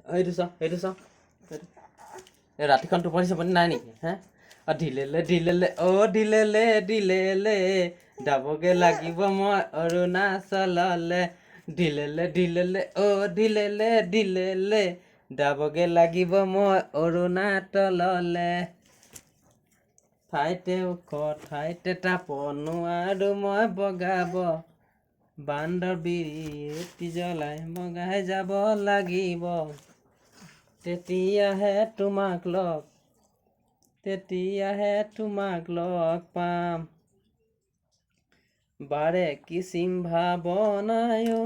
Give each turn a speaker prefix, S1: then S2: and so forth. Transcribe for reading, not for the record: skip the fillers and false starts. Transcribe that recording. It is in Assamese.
S1: এইটো চাওঁ এই ৰাতিখন টোপনি চপনি নাই নেকি হে ঢিলেলে যাবগে লাগিব মই অৰুণাচললে ঢিলেলে যাবগে লাগিব মই অৰুণাচললে ঠাইতে ওখ ঠাইতে তাপ নোৱাৰো মই বগাব বান্দৰ বিৰিতি জ্বলাই বগাই যাব লাগিব তেতিয়াহে তোমাক লগ পাম বাৰে কিচিম ভাৱনায়ো